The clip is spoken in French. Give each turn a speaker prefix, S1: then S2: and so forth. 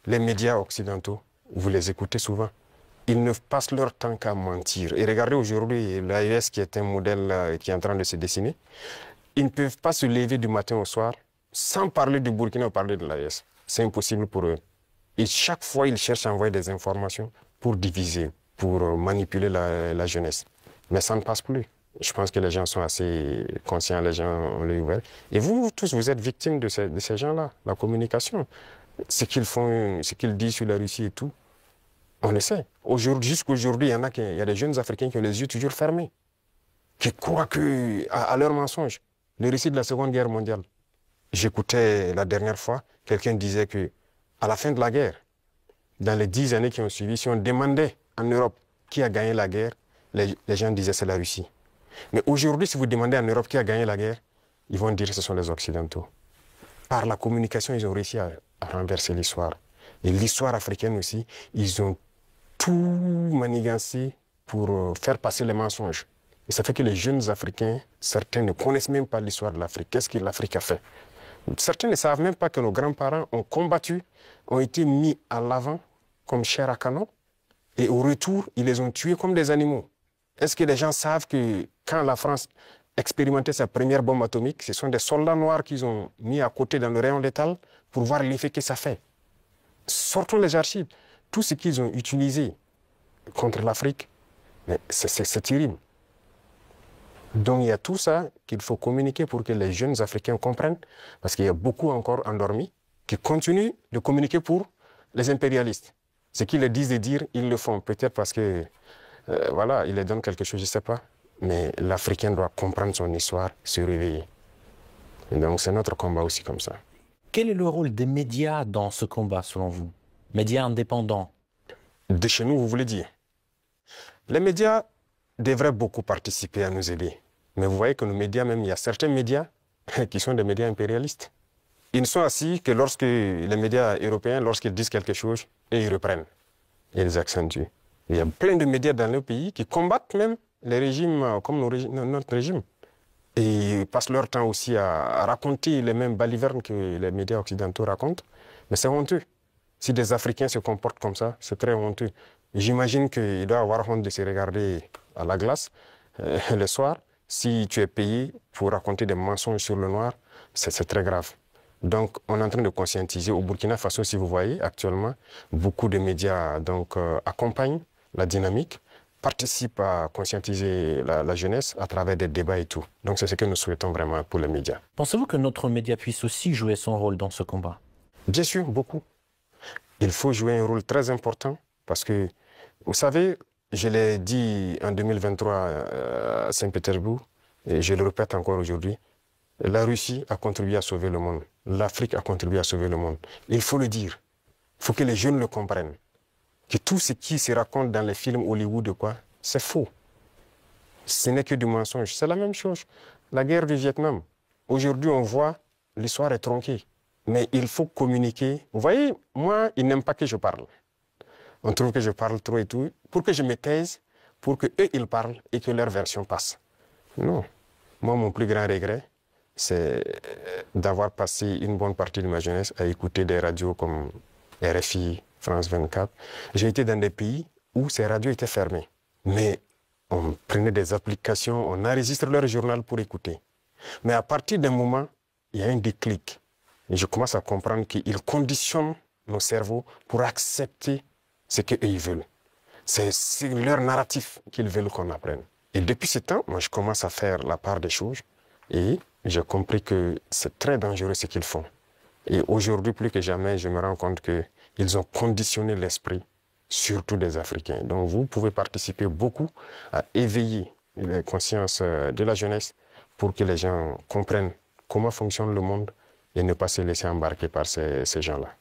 S1: les médias occidentaux, vous les écoutez souvent, ils ne passent leur temps qu'à mentir. Et regardez aujourd'hui l'AES qui est un modèle qui est en train de se dessiner. Ils ne peuvent pas se lever du matin au soir sans parler du Burkina ou parler de l'AES. C'est impossible pour eux. Et chaque fois, ils cherchent à envoyer des informations pour diviser, pour manipuler la jeunesse. Mais ça ne passe plus. Je pense que les gens sont assez conscients, les gens ont l'œil ouvert. Et vous tous, vous êtes victimes de ces gens-là, la communication. Ce qu'ils font, ce qu'ils disent sur la Russie et tout, on le sait. Jusqu'aujourd'hui, il y a des jeunes Africains qui ont les yeux toujours fermés, qui croient à leurs mensonges. Le récit de la Seconde Guerre mondiale. J'écoutais la dernière fois, quelqu'un disait que à la fin de la guerre, dans les 10 années qui ont suivi, si on demandait en Europe qui a gagné la guerre, les gens disaient c'est la Russie. Mais aujourd'hui, si vous demandez en Europe qui a gagné la guerre, ils vont dire que ce sont les Occidentaux. Par la communication, ils ont réussi à renverser l'histoire. Et l'histoire africaine aussi, ils ont tout manigancé pour faire passer les mensonges. Et ça fait que les jeunes Africains, certains ne connaissent même pas l'histoire de l'Afrique. Qu'est-ce que l'Afrique a fait? Certains ne savent même pas que nos grands-parents ont combattu, ont été mis à l'avant comme chair à canon. Et au retour, ils les ont tués comme des animaux. Est-ce que les gens savent que quand la France expérimentait sa première bombe atomique, ce sont des soldats noirs qu'ils ont mis à côté dans le rayon létal pour voir l'effet que ça fait? Sortons les archives. Tout ce qu'ils ont utilisé contre l'Afrique, c'est terrible. Donc il y a tout ça qu'il faut communiquer pour que les jeunes Africains comprennent, parce qu'il y a beaucoup encore endormis qui continuent de communiquer pour les impérialistes. Ce qu'ils leur disent de dire, ils le font. Peut-être parce que, voilà, ils leur donnent quelque chose, je ne sais pas. Mais l'Africain doit comprendre son histoire, se réveiller. Et donc c'est notre combat aussi comme ça.
S2: Quel est le rôle des médias dans ce combat, selon vous? Médias indépendants?
S1: De chez nous, vous voulez dire? Les médias devraient beaucoup participer à nous aider. Mais vous voyez que nos médias, même, il y a certains médias qui sont des médias impérialistes. Ils ne sont assis que lorsque les médias européens, lorsqu'ils disent quelque chose, et ils reprennent. Et ils accentuent. Il y a plein de médias dans nos pays qui combattent même les régimes comme notre régime. Et ils passent leur temps aussi à raconter les mêmes balivernes que les médias occidentaux racontent. Mais c'est honteux. Si des Africains se comportent comme ça, c'est très honteux. J'imagine qu'il doit avoir honte de se regarder à la glace le soir. Si tu es payé pour raconter des mensonges sur le noir, c'est très grave. Donc, on est en train de conscientiser. Au Burkina Faso, si vous voyez, actuellement, beaucoup de médias accompagnent la dynamique, participent à conscientiser la jeunesse à travers des débats et tout. Donc, c'est ce que nous souhaitons vraiment pour les médias.
S2: Pensez-vous que notre média puisse aussi jouer son rôle dans ce combat?
S1: Bien sûr, beaucoup. Il faut jouer un rôle très important parce que, vous savez, je l'ai dit en 2023 à Saint-Pétersbourg, et je le répète encore aujourd'hui, la Russie a contribué à sauver le monde. L'Afrique a contribué à sauver le monde. Il faut le dire. Il faut que les jeunes le comprennent. Que tout ce qui se raconte dans les films Hollywood, c'est faux. Ce n'est que du mensonge. C'est la même chose. La guerre du Vietnam. Aujourd'hui, on voit, l'histoire est tronquée. Mais il faut communiquer. Vous voyez, moi, ils n'aiment pas que je parle. On trouve que je parle trop et tout. Pour que je me taise, pour qu'eux, ils parlent et que leur version passe. Non. Moi, mon plus grand regret, c'est d'avoir passé une bonne partie de ma jeunesse à écouter des radios comme RFI, France 24. J'ai été dans des pays où ces radios étaient fermées. Mais on prenait des applications, on enregistre leur journal pour écouter. Mais à partir d'un moment, il y a un déclic. Et je commence à comprendre qu'ils conditionnent nos cerveaux pour accepter ce qu'eux ils veulent. C'est leur narratif qu'ils veulent qu'on apprenne. Et depuis ce temps, moi, je commence à faire la part des choses. Et j'ai compris que c'est très dangereux ce qu'ils font. Et aujourd'hui, plus que jamais, je me rends compte qu'ils ont conditionné l'esprit, surtout des Africains. Donc vous pouvez participer beaucoup à éveiller les consciences de la jeunesse pour que les gens comprennent comment fonctionne le monde et ne pas se laisser embarquer par ces gens-là.